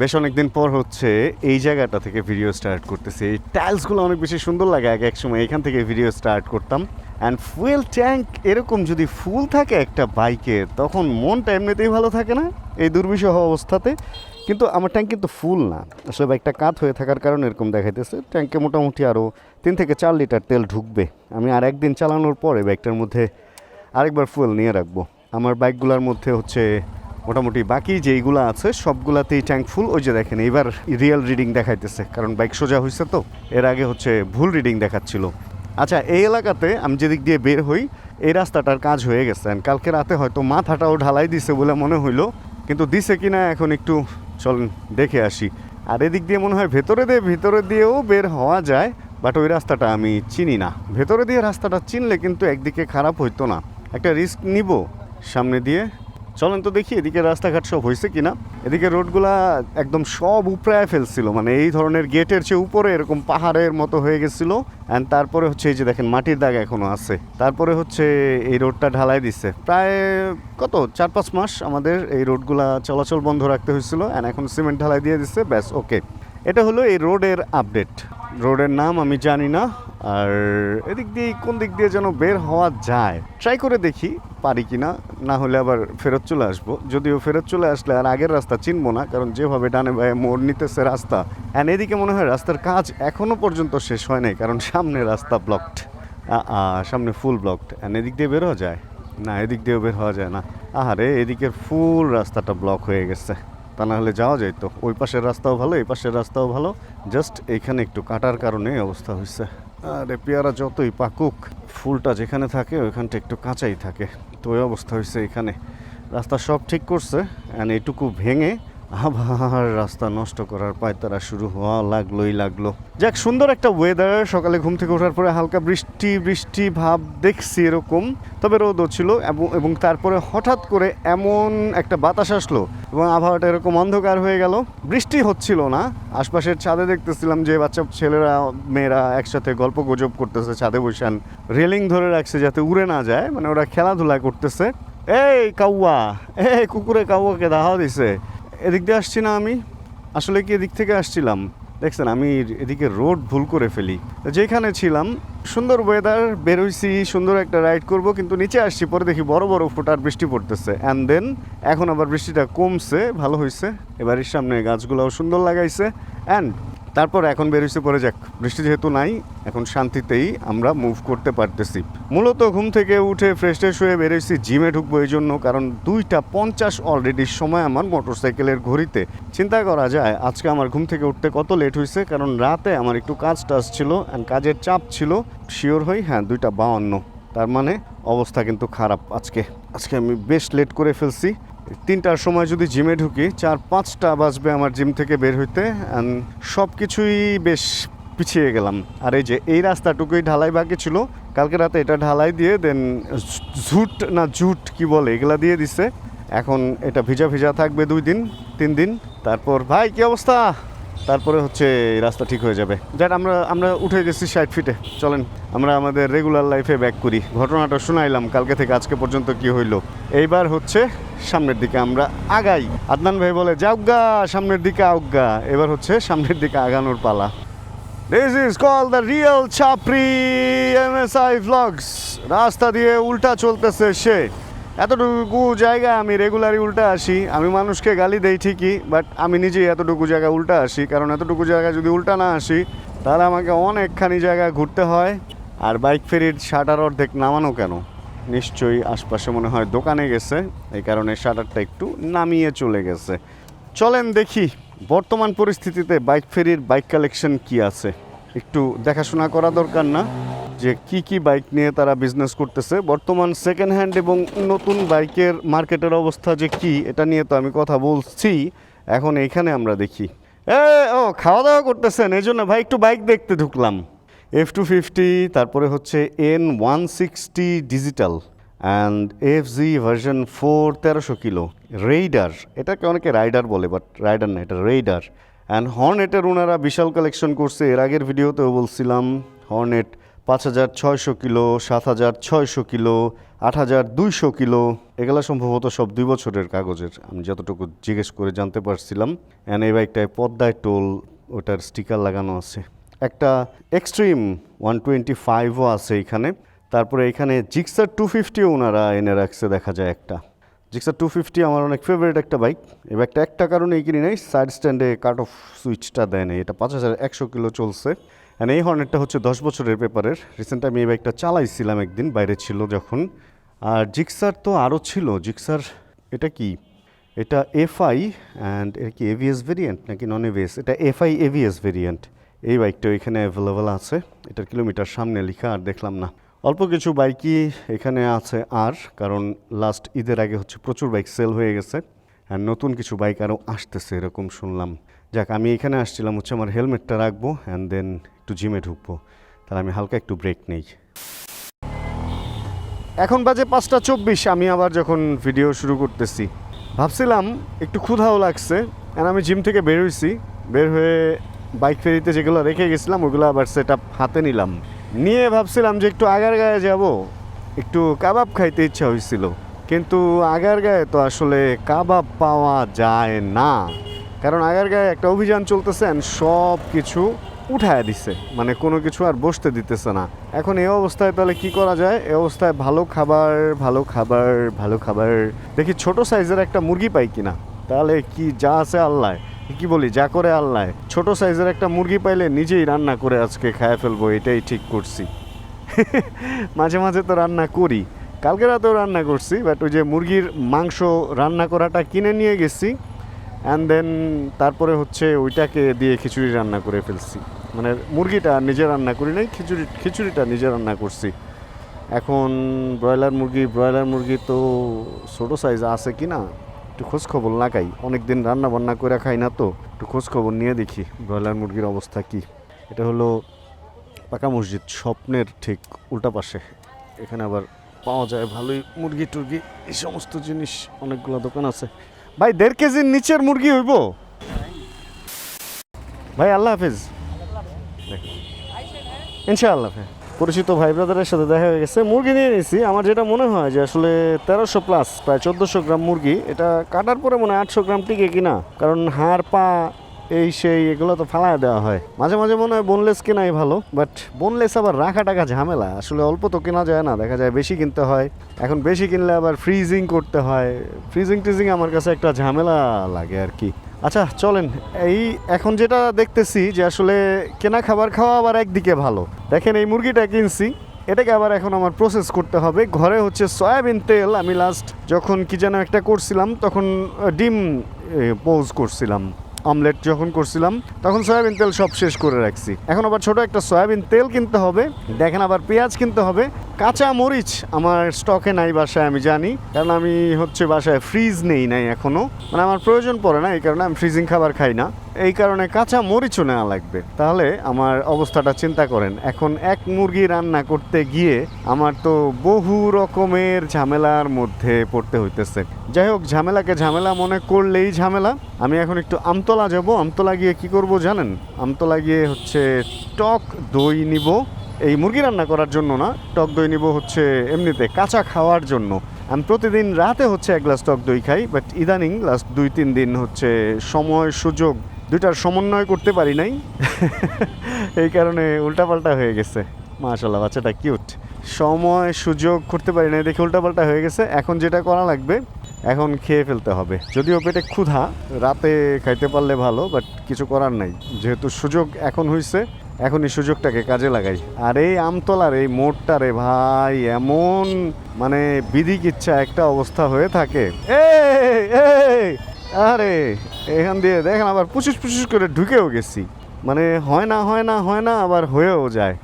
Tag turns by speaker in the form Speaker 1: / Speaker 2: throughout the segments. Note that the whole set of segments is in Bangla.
Speaker 1: বেশ অনেকদিন পর হচ্ছে এই জায়গাটা থেকে ভিডিও স্টার্ট করতেছি। এই টাইলসগুলো অনেক বেশি সুন্দর লাগে। আগে এক সময় এখান থেকে ভিডিও স্টার্ট করতাম। অ্যান্ড ফুয়েল ট্যাঙ্ক এরকম যদি ফুল থাকে একটা বাইকের, তখন মনটা এমনিতেই ভালো থাকে না এই দুর্বিষহ অবস্থাতে। কিন্তু আমার ট্যাঙ্ক কিন্তু ফুল না, আসলে বাইকটা কাত হয়ে থাকার কারণে এরকম দেখাইতেছে। ট্যাঙ্কে মোটামুটি আরও 3 থেকে 4 লিটার তেল ঢুকবে। আমি আর একদিন চালানোর পরে বাইকটার মধ্যে আরেকবার ফুয়েল নিয়ে রাখবো। আমার বাইকগুলোর মধ্যে হচ্ছে মোটামুটি বাকি যেইগুলো আছে সবগুলাতেই ট্যাঙ্ক ফুল। ওই যে দেখেন এবার রিয়েল রিডিং দেখাইতেছে, কারণ বাইক সোজা হয়েছে তো। এর আগে হচ্ছে ভুল রিডিং দেখাচ্ছিল। আচ্ছা, এই এলাকাতে আমি যেদিক দিয়ে বের হই এই রাস্তাটার কাজ হয়ে গেছে। কালকে রাতে হয়তো মাথাটাও ঢালাই দিছে বলে মনে হইলো, কিন্তু দিছে কিনা এখন একটু চলেন দেখে আসি। আর এদিক দিয়ে মনে হয় ভেতরে দিয়েও বের হওয়া যায়, বাট ওই রাস্তাটা আমি চিনি না। ভেতরে দিয়ে রাস্তাটা চিনলে কিন্তু একদিকে খারাপ হইতো না। একটা রিস্ক নিব সামনে দিয়ে। চলেন তো দেখি এদিকে রাস্তাঘাট সব হয়েছে কিনা। এদিকে রোডগুলা একদম সব উপড়ায় ফেলছিল, মানে এই ধরনের গেটের চেয়ে উপরে এরকম পাহাড়ের মতো হয়ে গেছিলো। অ্যান্ড তারপরে হচ্ছে এই যে দেখেন মাটির দাগ এখনও আছে। তারপরে হচ্ছে এই রোডটা ঢালাই দিচ্ছে। প্রায় কত 4-5 মাস আমাদের এই রোডগুলা চলাচল বন্ধ রাখতে হয়েছিল, অ্যান্ড এখন সিমেন্ট ঢালাই দিয়ে দিচ্ছে, ব্যাস ওকে। এটা হলো এই রোডের আপডেট। রোডের নাম আমি জানি না। আর এদিক দিয়ে কোন দিক দিয়ে যেন বের হওয়া যায়, ট্রাই করে দেখি পারি কি না। না হলে আবার ফেরত চলে আসবো। যদিও ফেরত চলে আসলে আর আগের রাস্তা চিনবো না, কারণ যেভাবে ডানে বায়ে মোড় নিতেছে রাস্তা। অ্যান্ড এদিকে মনে হয় রাস্তার কাজ এখনও পর্যন্ত শেষ হয় নাই, কারণ সামনে রাস্তা ব্লকড। সামনে ফুল ব্লকড। অ্যান্ড এদিক দিয়ে বের হওয়া যায় না, এদিক দিয়েও বের হওয়া যায় না। আহারে, এদিকের ফুল রাস্তাটা ব্লক হয়ে গেছে। তা না হলে যাওয়া যায় তো। ওই পাশের রাস্তাও ভালো, এই পাশের রাস্তাও ভালো, জাস্ট এইখানে একটু কাটার কারণে অবস্থা হয়েছে। আরে পেয়ারা যতই পাকুক, ফুলটা যেখানে থাকে ওইখানটা একটু কাঁচাই থাকে। তো ওই অবস্থা হয়েছে এখানে। রাস্তা সব ঠিক করছে, অ্যান্ড এইটুকু ভেঙে আবার রাস্তা নষ্ট করার পায়তারা শুরু হওয়া লাগলো। যাক, সুন্দর একটা ওয়েদার। সকালে ঘুম থেকে ওঠার পরে হালকা বৃষ্টি ভাব দেখছি এরকম, তবে রোদও ছিল। এবং তারপরে হঠাৎ করে এমন একটা বাতাস আসলো এবং আবহাওয়াটা এরকম অন্ধকার হয়ে গেল। বৃষ্টি হচ্ছিল না। আশপাশের ছাদে দেখতেছিলাম যে বাচ্চা ছেলেরা মেয়েরা একসাথে গল্প গুজব করতেছে ছাদে বসেন। রেলিং ধরে রাখছে যাতে উড়ে না যায়, মানে ওরা খেলাধুলা করতেছে। এই কাউয়া, এই কুকুরে কাউয়াকে দাওয়া দিছে। এদিক দিয়ে আসছি না আমি, আসলে কি এদিক থেকে আসছিলাম? দেখছেন আমি এদিকে রোড ভুল করে ফেলি। যেখানে ছিলাম সুন্দর ওয়েদার, বেরোইছি সুন্দর একটা রাইড করব, কিন্তু নিচে আসছি পরে দেখি বড় বড় ফোঁটার বৃষ্টি পড়তেছে। অ্যান্ড দেন এখন আবার বৃষ্টিটা কমছে, ভালো হয়েছে। এবারের সামনে গাছগুলোও সুন্দর লাগাইছে। অ্যান্ড তারপর এখন বেরোইছে, পরে যাক, বৃষ্টি যেহেতু নাই এখন শান্তিতেই আমরা মুভ করতে পারতেছি। মূলত ঘুম থেকে উঠে ফ্রেশ হয়ে বেরোইছি জিমে ঢুকবো এই জন্য, কারণ 2:50 অলরেডি সময় আমার মোটরসাইকেলের ঘড়িতে। চিন্তা করা যায় আজকে আমার ঘুম থেকে উঠতে কত লেট হয়েছে, কারণ রাতে আমার একটু কাজ ছিল অ্যান্ড কাজের চাপ ছিল। শিওর হই, হ্যাঁ 2:52। তার মানে অবস্থা কিন্তু খারাপ। আজকে আমি বেশ লেট করে ফেলছি। 3টার সময় যদি জিমে ঢুকি 4-5টা বাজবে আমার জিম থেকে বের হইতে। সব কিছুই বেশ পিছিয়ে গেলাম। আর এই যে এই রাস্তাটুকুই ঢালাই বাকি ছিল, কালকে রাতে এটা ঢালাই দিয়ে দেন জুট কি বলে এগুলা দিয়ে দিছে। এখন এটা ভিজা থাকবে 2-3 দিন। তারপর ভাই কি অবস্থা? তারপরে হচ্ছে এই রাস্তা ঠিক হয়ে যাবে। যাক, আমরা উঠে গেছি 60 ফিটে। চলেন আমরা আমাদের রেগুলার লাইফে ব্যাক করি। ঘটনাটা শোনাইলাম কালকে থেকে আজকে পর্যন্ত কি হইলো। এইবার হচ্ছে সামনের দিকে আমরা আগাই। আদনান ভাই বলে যাওগা সামনের দিকে আউগা, এবার হচ্ছে সামনের দিকে আগানোর পালা। This is called the real Chapri MSI vlogs. রাস্তা দিয়ে উল্টা চলতেছে সে। এতটুকু জায়গা আমি রেগুলারই উল্টা আসি। আমি মানুষকে গালি দেই ঠিকই, বাট আমি নিজেই এতটুকু জায়গা উল্টা আসি, কারণ এতটুকু জায়গা যদি উল্টা না আসি তাহলে আমাকে অনেকখানি জায়গা ঘুরতে হয়। আর বাইক ফেরির শাটার অর্ধেক নামানো কেন? নিশ্চয়ই আশপাশে মনে হয় দোকানে গেছে, এই কারণে শাটারটা একটু নামিয়ে চলে গেছে। চলেন দেখি বর্তমান পরিস্থিতিতে বাইক ফেরির বাইক কালেকশন কি আছে। একটু দেখাশোনা করা দরকার না যে কি বাইক নিয়ে তারা বিজনেস করতেছে। বর্তমান সেকেন্ড হ্যান্ড এবং নতুন বাইকের মার্কেটের অবস্থা যে কি, এটা নিয়ে তো আমি কথা বলছি। এখন এইখানে আমরা দেখি খাওয়া দাওয়া করতেছেন, এই জন্য ভাই একটু বাইক দেখতে ঢুকলাম। F250, তারপরে হচ্ছে N160 digital and FZ version 4 1300 kilo Raider. এটাকে অনেকে রাইডার বলে, বাট রাইডার না, এটা রেইডার। অ্যান্ড হর্নেটের ওনারা বিশাল কালেকশন করছে। এর আগের ভিডিওতেও বলছিলাম হর্নেট 5,600 কিলো, 7,600 কিলো, 8,200 কিলো, এগুলা সম্ভবত সব 2 বছরের কাগজের, আমি যতটুকু জিজ্ঞেস করে জানতে পারছিলাম। অ্যান্ড এই বাইকটায় পদ্মায় টোল ওটার স্টিকার লাগানো আছে। একটা এক্সট্রিম 125ও আছে এখানে। তারপরে এখানে জিক্সার 250ও ওনারা এনে রাখছে দেখা যায় একটা। জিক্সার 250 আমার অনেক ফেভারিট একটা বাইক। এই বাইকটা একটা কারণেই কিনি নাই, সাইড স্ট্যান্ডে কাট অফ সুইচটা দেয় নাই। এটা 5,100 কিলো চলছে। অ্যান্ড এই হর্নেটটা হচ্ছে 10 বছরের পেপারের। রিসেন্ট আমি এই বাইকটা চালাইছিলাম একদিন, বাইরে ছিল যখন। আর জিক্সার তো আরও ছিল। জিক্সার এটা কি, এটা এফআই, অ্যান্ড এর কি এভিএস ভেরিয়েন্ট নাকি নন এভিএস? এটা এফআই এভিএস ভেরিয়েন্ট। এই বাইকটা এখানে অ্যাভেলেবেল আছে। এটার কিলোমিটার সামনে লেখা আর দেখলাম না। অল্প কিছু বাইকই এখানে আছে আর, কারণ লাস্ট ঈদের আগে হচ্ছে প্রচুর বাইক সেল হয়ে গেছে। আর নতুন কিছু বাইক আরও আসতেছে এরকম শুনলাম। যাক, আমি এখানে আসছিলাম হচ্ছে আমার হেলমেটটা রাখবো অ্যান্ড দেন একটু জিমে ঢুকবো। তাহলে আমি হালকা একটু ব্রেক নেই। এখন বাজে 5:24। আমি আবার যখন ভিডিও শুরু করতেছি ভাবছিলাম একটু ক্ষুধাও লাগছে, আর আমি জিম থেকে বের হয়েছি। বের হয়ে বাইক ফেরিতে যেগুলো রেখে গেছিলাম ওগুলো আবার সেট আপ হাতে নিলাম। নিয়ে ভাবছিলাম যে একটু আগারগাঁয়ে যাব, একটু কাবাব খাইতে ইচ্ছা হয়েছিল। কিন্তু আগারগাঁয়ে তো আসলে কাবাব পাওয়া যায় না, কারণ আগারগাঁয়ে একটা অভিযান চলতেছে and সব কিছু উঠায় দিছে, মানে কোনো কিছু আর বসতে দিতেছে না। এখন এই অবস্থায় তাহলে কি করা যায়? এই অবস্থায় ভালো খাবার দেখি ছোট সাইজের একটা মুরগি পাই কিনা। তাহলে কি যা আছে আল্লাহ, কি বলি, যা করে আল্লাহ। ছোট সাইজের একটা মুরগি পাইলে নিজেই রান্না করে আজকে খায় ফেলবো, এটাই ঠিক করছি। মাঝে মাঝে তো রান্না করি, কালকে রাতেও রান্না করছি, বাট ওই যে মুরগির মাংস রান্না করাটা কিনে নিয়ে গেছি অ্যান্ড দেন তারপরে হচ্ছে ওইটাকে দিয়ে খিচুড়ি রান্না করে ফেলছি। মানে মুরগিটা নিজে রান্না করি নাই, খিচুড়িটা নিজে রান্না করছি। এখন ব্রয়লার মুরগি তো ছোটো সাইজ আছে কি না একটু খোঁজখবর লাগাই। অনেক দিন রান্না বান্না করে খাই না, তো একটু খোঁজখবর নিয়ে দেখি ব্রয়লার মুরগির অবস্থা কি। এটা হলো পাকা মসজিদ, স্বপ্নের ঠিক উল্টা পাশে। এখানে আবার পাওয়া যায় ভালোই মুরগি টুরগি, এই সমস্ত জিনিস, অনেকগুলো দোকান আছে। ভাই 1.5 কেজির নিচের মুরগি হইব ভাই? আল্লাহ হাফেজ, ইনশাআল্লাহ। পরিচিত ভাই ব্রাদারের সাথে দেখা হয়ে গেছে, মুরগি নিয়ে নিয়েছি। আমার যেটা মনে হয় যে আসলে 1300 প্লাস, প্রায় 1400 গ্রাম মুরগি। এটা কাটার পরে মনে হয় 800 গ্রাম টিকে কিনা, কারণ হাড় পা এই সেই এগুলো তো ফালায় দেওয়া হয়। মাঝে মাঝে মনে হয় বোনলেস কেনাই ভালো, বাট বোনলেস আবার রাখা টাকা ঝামেলা। আসলে অল্প তো কেনা যায় না, দেখা যায় বেশি কিনতে হয়। এখন বেশি কিনলে আবার ফ্রিজিং করতে হয়। ফ্রিজিং আমার কাছে একটা ঝামেলা লাগে আর কি। আচ্ছা চলেন, এই এখন যেটা দেখতেছি যে আসলে কেনা খাবার খাওয়া আবার একদিকে ভালো। দেখেন এই মুরগিটা কিনছি, এটাকে আবার এখন আমার প্রসেস করতে হবে। ঘরে হচ্ছে সয়াবিন তেল, আমি লাস্ট যখন কি যেন একটা করছিলাম তখন ডিম পোজ করছিলাম, অমলেট যখন করছিলাম তখন সয়াবিন তেল সব শেষ করে রাখছি। এখন আবার ছোট একটা সয়াবিন তেল কিনতে হবে। দেখেন আবার পেঁয়াজ কিনতে হবে। কাঁচা মরিচ আমার স্টকে নাই বাসায়, আমি জানি, কারণ আমি হচ্ছে বাসায় ফ্রিজ নাই এখনো, মানে আমার প্রয়োজন পড়ে না, এই কারণে আমি ফ্রিজিং খাবার খাই না। এই কারণে কাঁচা মরিচও নেওয়া লাগবে। তাহলে আমার অবস্থাটা চিন্তা করেন, এখন এক মুরগি রান্না করতে গিয়ে আমার তো বহু রকমের ঝামেলার মধ্যে পড়তে হইতেছে। যাই হোক, ঝামেলাকে ঝামেলা মনে করলেই ঝামেলা। আমি এখন একটু আমতলা যাব। আমতলা গিয়ে কি করব জানেন? আমতলা গিয়ে হচ্ছে টক দই নিব, এই মুরগি রান্না করার জন্য না, টক দই নিব হচ্ছে এমনিতে কাঁচা খাওয়ার জন্য। আমি প্রতিদিন রাতে হচ্ছে 1 গ্লাস টক দই খাই, বাট ইদানিং লাস্ট 2-3 দিন হচ্ছে সময় সুযোগ দুইটার সমন্বয় করতে পারি নাই। এই কারণে উল্টাপাল্টা হয়ে গেছে। মাশাআল্লাহ, বাচ্চাটা কিউট। সময় সুযোগ করতে পারি নাই দেখে উল্টাপাল্টা হয়ে গেছে। এখন যেটা করা লাগবে, এখন খেয়ে ফেলতে হবে। যদিও পেটে ক্ষুধা, রাতে খাইতে পারলে ভালো, বাট কিছু করার নাই, যেহেতু সুযোগ এখন হয়েছে, এখন এই সুযোগটাকে কাজে লাগাই। আর এই আমতলার এই মোড়টা রে ভাই, এমন মানে বিধিকিচ্ছা একটা অবস্থা হয়ে থাকে। আরে এখান দিয়ে দেখেন আবার পুচুস করে ঢুকেও গেছি, মানে হয় না আবার হয়েও যায়।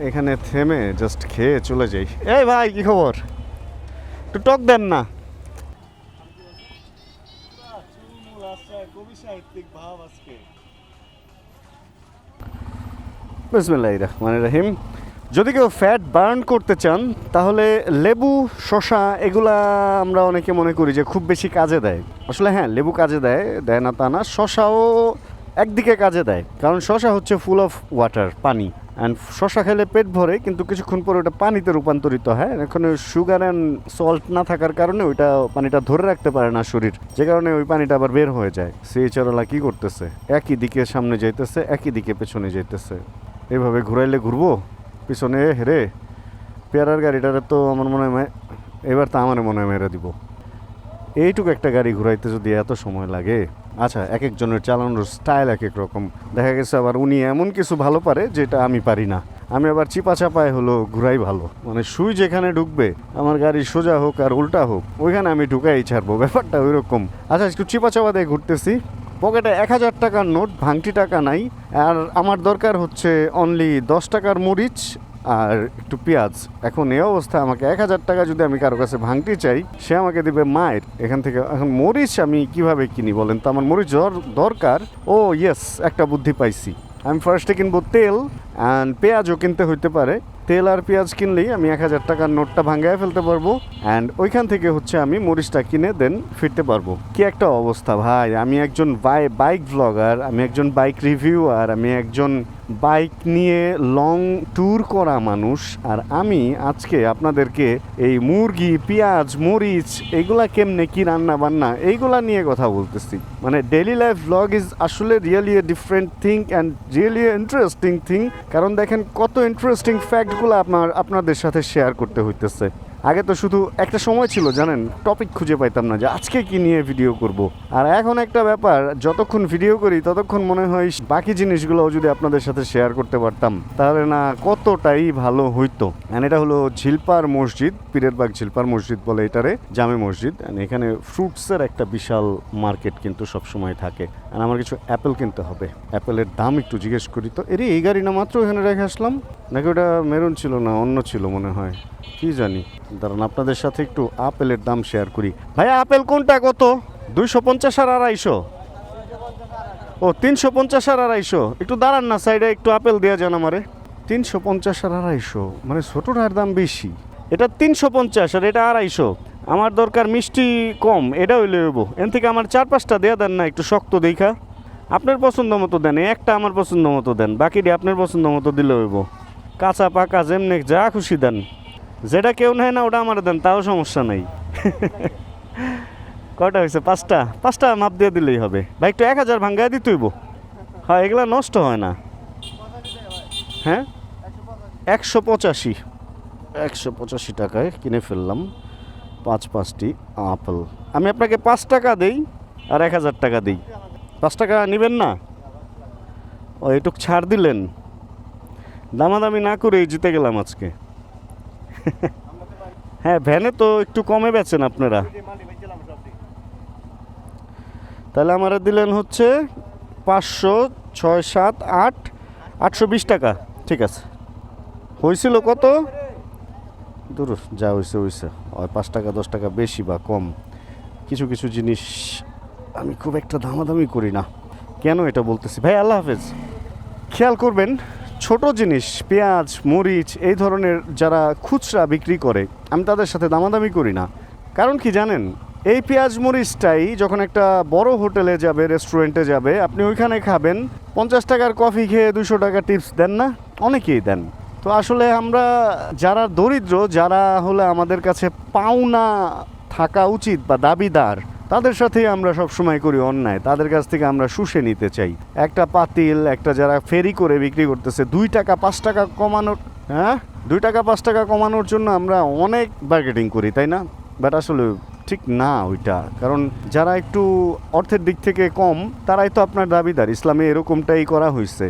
Speaker 1: এখানে থেমে জাস্ট খেয়ে চলে যাই। এই ভাই কি খবর, একটু টক দেন না। বিসমিল্লাহির রহমানির রহিম। যদি কেউ ফ্যাট বার্ন করতে চান তাহলে লেবু, শসা এগুলা আমরা অনেকে মনে করি যে খুব বেশি কাজে দেয়। আসলে হ্যাঁ, লেবু কাজে দেয় না তা না, শসাও একদিকে কাজে দেয়, কারণ শসা হচ্ছে ফুল অফ ওয়াটার, পানি। অ্যান্ড শশা খেলে পেট ভরে, কিন্তু কিছুক্ষণ পরে ওটা পানিতে রূপান্তরিত হয়। এখন সুগার অ্যান্ড সল্ট না থাকার কারণে ওইটা পানিটা ধরে রাখতে পারে না শরীর, যে কারণে ওই পানিটা আবার বের হয়ে যায়। সেই চরলা কি করতেছে, একই দিকে সামনে যাইতেছে, একই দিকে পেছনে যাইতেছে। এইভাবে ঘুরাইলে ঘুরবো, পিছনে হেরে পেয়ারার গাড়িটারে তো আমার মনে হয় এবার তো আমার মনে হয় মেরে দিব। এইটুকু একটা গাড়ি ঘুরাইতে যদি এত সময় লাগে। আচ্ছা, এক একজনের চালানোর স্টাইল এক এক রকম। দেখা গেছে আবার উনি এমন কিছু ভালো পারে যেটা আমি পারি না। আমি আবার চিপা চাপায় হলো ঘুরাই ভালো, মানে সুই যেখানে ঢুকবে আমার গাড়ি সোজা হোক আর উল্টা হোক ওইখানে আমি ঢুকাই ছাড়বো, ব্যাপারটা ওই রকম। আচ্ছা, একটু চিপা চাপা দিয়ে ঘুরতেছি, পকেটে 1000 টাকার নোট, ভাঙটি টাকা নাই, আর আমার দরকার হচ্ছে অনলি 10 টাকার মরিচ আর একটু পেঁয়াজ। এখন এই অবস্থায় আমাকে 1000 টাকা যদি আমি কারো কাছে ভাঙতে চাই, সে আমাকে দিবে মায়ের এখান থেকে। এখন মরিচ আমি কিভাবে কিনি বলেন তো? আমার মরিচ দরকার। ও ইয়েস, একটা বুদ্ধি পাইছি। আমি ফার্স্টে কিনবো তেল, অ্যান্ড পেঁয়াজও কিনতে হইতে পারে। তেল আর পেঁয়াজ কিনলেই আমি 1000 টাকার নোটটা ভাঙায় ফেলতে পারবো, অ্যান্ড ওইখান থেকে হচ্ছে আমি মরিচটা কিনে দেন ফিরতে পারবো। কি একটা অবস্থা ভাই! আমি একজন বাইক ব্লগার, আমি একজন বাইক রিভিউয়ার, আমি একজন বাইক নিয়ে লং ট্যুর করা মানুষ, আর আমি আজকে আপনাদেরকে এই মুরগি, পেঁয়াজ, মরিচ এগুলা কেমনে কি রান্না বান্না এইগুলা নিয়ে কথা বলতেছি। মানে ডেইলি লাইফ ব্লগ ইজ আসলে really a different thing and really interesting thing. কারণ দেখেন কত ইন্টারেস্টিং ফ্যাক্টগুলো আপনাদের সাথে শেয়ার করতে হইতেছে। আগে তো শুধু একটা সময় ছিল জানেন, টপিক খুঁজে পাইতাম না যে আজকে কি নিয়ে ভিডিও করব। আর এখন একটা ব্যাপার, যতক্ষণ ভিডিও করি ততক্ষণ মনে হয় বাকি জিনিসগুলোও যদি আপনাদের সাথে শেয়ার করতে পারতাম তাহলে না কতটাই ভালো হইতো। অ্যান্ড এটা হলো ঝিলপার মসজিদ, পীরেরবাগ ঝিলপার মসজিদ বলে এটারে, জামে মসজিদ। অ্যান্ড এখানে ফ্রুটসের একটা বিশাল মার্কেট কিন্তু সবসময় থাকে। আর আমার কিছু অ্যাপেল কিনতে হবে, অ্যাপেলের দাম একটু জিজ্ঞেস করি তো। এই গাড়ি না মাত্র এখানে রেখে আসলাম, নাকি ওটা মেরুন ছিল না অন্য ছিল মনে হয়, কি জানি। দাঁড়ান আপনাদের সাথে একটু আপেলের দাম শেয়ার করি। ভাইয়া আপেল কোনটা কত? 250 আর 250? ও 350 আর 250। একটু দাঁড়ান না সাইডে, একটু আপেল দেওয়া যান আমারে। 350 আর 250, মানে ছোটোটার দাম বেশি। এটা 350 আর এটা 250। আমার দরকার মিষ্টি কম, এটা হইলে হইব। এর থেকে আমার 4-5টা দেওয়া দেন না, একটু শক্ত দেখা। আপনার পছন্দ মতো দেন, একটা আমার পছন্দ মতো দেন, বাকিটি আপনার পছন্দ মতো দিলে হইব। কাঁচা পাকা যেমনি যা খুশি দেন, যেটা কেউ নেয় না ওটা আমার দেন, তাও সমস্যা নেই। কয়টা হয়েছে? 5টা মাপ দিয়ে দিলেই হবে ভাই। একটু 1000 ভাঙ্গায় দিতেইব। হ্যাঁ, এগুলা নষ্ট হয় না। হ্যাঁ, 185 টাকায় কিনে ফেললাম 5টি আপেল। আমি আপনাকে 5 টাকা দেই আর 1000 টাকা দিই। 5 টাকা নেবেন না? ও এটুক ছাড় দিলেন, দামাদামি না করেই জিতে গেলাম আজকে। হ্যাঁ, ভ্যানে তো একটু কমে বেচেন আপনারা। তাহলে আমারা দিলেন হচ্ছে 500, 6, 7, 8, 820 টাকা। ঠিক আছে, হয়েছিল কত? দূর যা হয়েছে হয়েছে। ওই 5 টাকা 10 টাকা বেশি বা কম, কিছু কিছু জিনিস আমি খুব একটা দামাদামি করি না। কেন এটা বলতেছি ভাই? আল্লাহ হাফেজ। খেয়াল করবেন, ছোট জিনিস পেঁয়াজ, মরিচ এই ধরনের যারা খুচরা বিক্রি করে, আমি তাদের সাথে দামাদামি করি না। কারণ কি জানেন, এই পেঁয়াজ মরিচটাই যখন একটা বড় হোটেলে যাবে, রেস্টুরেন্টে যাবে, আপনি ওইখানে খাবেন, 50 টাকার কফি খেয়ে 200 টাকা টিপস দেন না? অনেকেই দেন। তো আসলে আমরা যারা দরিদ্র, যারা হলে আমাদের কাছে পাওনা থাকা উচিত বা দাবিদার, তাদের সাথেই আমরা সবসময় করি অন্যায়। তাদের কাছ থেকে আমরা শুষে নিতে চাই। একটা পাতিল, একটা যারা ফেরি করে বিক্রি করতেছে 2 টাকা 5 টাকা কমানোর, হ্যাঁ 2 টাকা 5 টাকা কমানোর জন্য আমরা অনেক বার্গেটিং করি, তাই না? বাট আসলে ঠিক না ওইটা। কারণ যারা একটু অর্থের দিক থেকে কম, তারাই তো আপনার দাবিদার। ইসলামে এরকমটাই করা হয়েছে,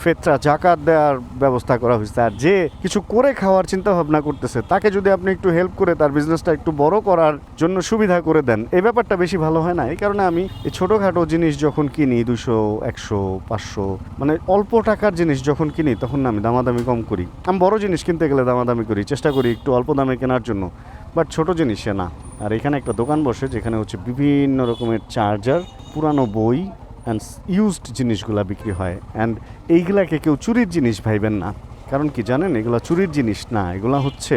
Speaker 1: ফেতরা জাকাত দেওয়ার ব্যবস্থা করা হয়েছে। আর যে কিছু করে খাওয়ার চিন্তা ভাবনা করতেছে, তাকে যদি আপনি একটু হেল্প করে তার বিজনেসটা একটু বড় করার জন্য সুবিধা করে দেন, এই ব্যাপারটা বেশি ভালো হয় না? এই কারণে আমি এই ছোটোখাটো জিনিস যখন কিনি, 200, 100, 500, মানে অল্প টাকার জিনিস যখন কিনি, তখন আমি দামাদামি কম করি। আমি বড় জিনিস কিনতে গেলে দামাদামি করি, চেষ্টা করি একটু অল্প দামে কেনার জন্য, বাট ছোটো জিনিসে না। আর এখানে একটা দোকান বসে যেখানে হচ্ছে বিভিন্ন রকমের চার্জার, পুরানো বই অ্যান্ড ইউজড জিনিসগুলা বিক্রি হয়। অ্যান্ড এইগুলাকে কেউ চুরির জিনিস ভাইবেন না। কারণ কি জানেন, এগুলা চুরির জিনিস না, এগুলা হচ্ছে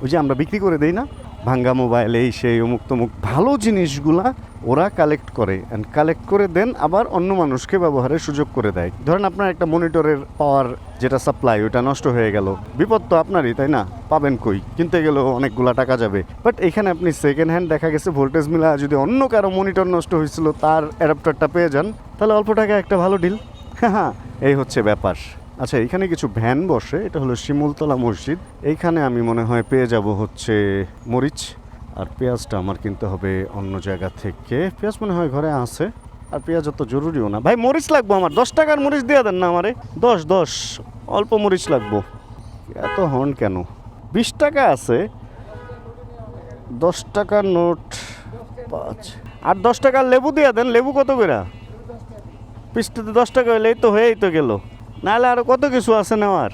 Speaker 1: ওই যে আমরা বিক্রি করে দেই না, ভাঙ্গা মোবাইল এই সেই অমুক তমুক ভালো জিনিসগুলা ওরা কালেক্ট করে অ্যান্ড কালেক্ট করে দেন আবার অন্য মানুষকে ব্যবহারের সুযোগ করে দেয়। ধরেন আপনার একটা মনিটরের পাওয়ার যেটা সাপ্লাই ওটা নষ্ট হয়ে গেল, বিপদ তো আপনারই, তাই না? পাবেন কই? কিনতে গেলেও অনেকগুলা টাকা যাবে। বাট এখানে আপনি সেকেন্ড হ্যান্ড দেখা গেছে ভোল্টেজ মিলা যদি অন্য কারো মনিটর নষ্ট হয়েছিল তার অ্যাডাপ্টারটা পেয়ে যান, তাহলে অল্প টাকায় একটা ভালো ডিল। হ্যাঁ, এই হচ্ছে ব্যাপার। আচ্ছা, এখানে কিছু ভ্যান বসে, এটা হলো শিমুলতলা মসজিদ। এইখানে আমি মনে হয় পেয়ে যাব হচ্ছে মরিচ, আর পেঁয়াজটা আমার কিনতে হবে অন্য জায়গা থেকে। পেঁয়াজ মনে হয় ঘরে আছে, আর পেঁয়াজ অত জরুরিও না। ভাই মরিচ লাগবো আমার, 10 টাকার মরিচ দিয়ে দেন না আমারে। 10 অল্প মরিচ লাগবো। এত হর্ন কেন? 20 টাকা আছে, 10 টাকার নোট 5। আর 10 টাকার লেবু দিয়ে দেন। লেবু কত করে? পিসটাতে 10 টাকা হলেই তো হয়েই তো গেল। নাহলে আরও কত কিছু আছে নেওয়ার।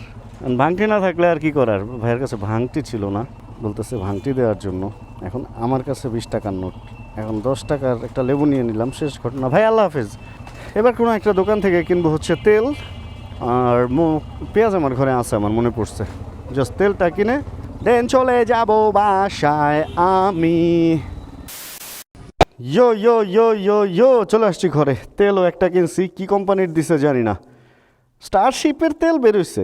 Speaker 1: ভাঙটি না থাকলে আর কি করার। ভাইয়ের কাছে ভাঙটি ছিল না, বলতেছে ভাঙটি দেওয়ার জন্য। এখন আমার কাছে 20 টাকার নোট, এখন 10 টাকার একটা লেবু নিয়ে নিলাম, শেষ ঘটনা। ভাই আল্লাহ হাফেজ। এবার কোনো একটা দোকান থেকে কিনবো হচ্ছে তেল আর পেঁয়াজ। আমার ঘরে আছে, আমার মনে পড়ছে। জাস্ট তেলটা কিনে দেন চলে যাব বাসায় আমি। ইয়ো ইয়ো ইয়ো ইয়ো ইয়ো চলে আসছি ঘরে। তেলও একটা কিনছি, কি কোম্পানির দিছে জানি না। স্টারশিপের তেল বেরোইছে,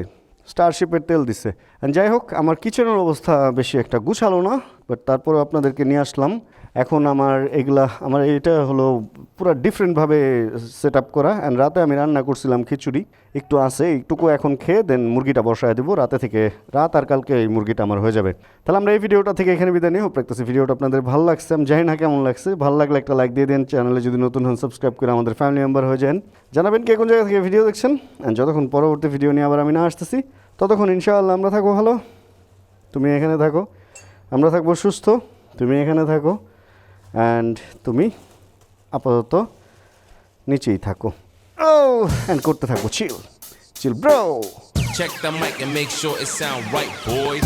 Speaker 1: স্টারশিপের তেল দিছে। যাই হোক, আমার কিচেনের অবস্থা বেশি একটা গুছালো না, বাট তারপরে আপনাদেরকে নিয়ে আসলাম। এখন আমার এটা হলো পুরো ডিফারেন্টভাবে সেট আপ করা। অ্যান্ড রাতে আমি রান্না করছিলাম খিচুড়ি, একটু আছে, একটুকু এখন খেয়ে দেন মুরগিটা বসায় দেবো। রাত আর কালকে এই মুরগিটা আমার হয়ে যাবে। তাহলে আমরা এই ভিডিওটা থেকে এখানে বিদায় নিয়ে হোপ রাখতেছি ভিডিওটা আপনাদের ভালো লাগছে। আমি জানি না কেমন লাগছে, ভালো লাগলে একটা লাইক দিয়ে দেন। চ্যানেলে যদি নতুন হন সাবস্ক্রাইব করে আমাদের ফ্যামিলি মেম্বার হয়ে যান। জানাবেন কে কোন জায়গা থেকে ভিডিও দেখছেন। অ্যান্ড যতক্ষণ পরবর্তী ভিডিও নিয়ে আবার আমি না আসতেছি, ততক্ষণ ইনশাআল্লাহ আমরা থাকবো ভালো, তুমি এখানে থাকো। আমরা থাকবো সুস্থ, তুমি এখানে থাকো। অ্যান্ড তুমি আপাতত নিচেই থাকো। অ্যান্ড করতে থাকো chill bro.
Speaker 2: Check the mic and make sure it sound right, boys.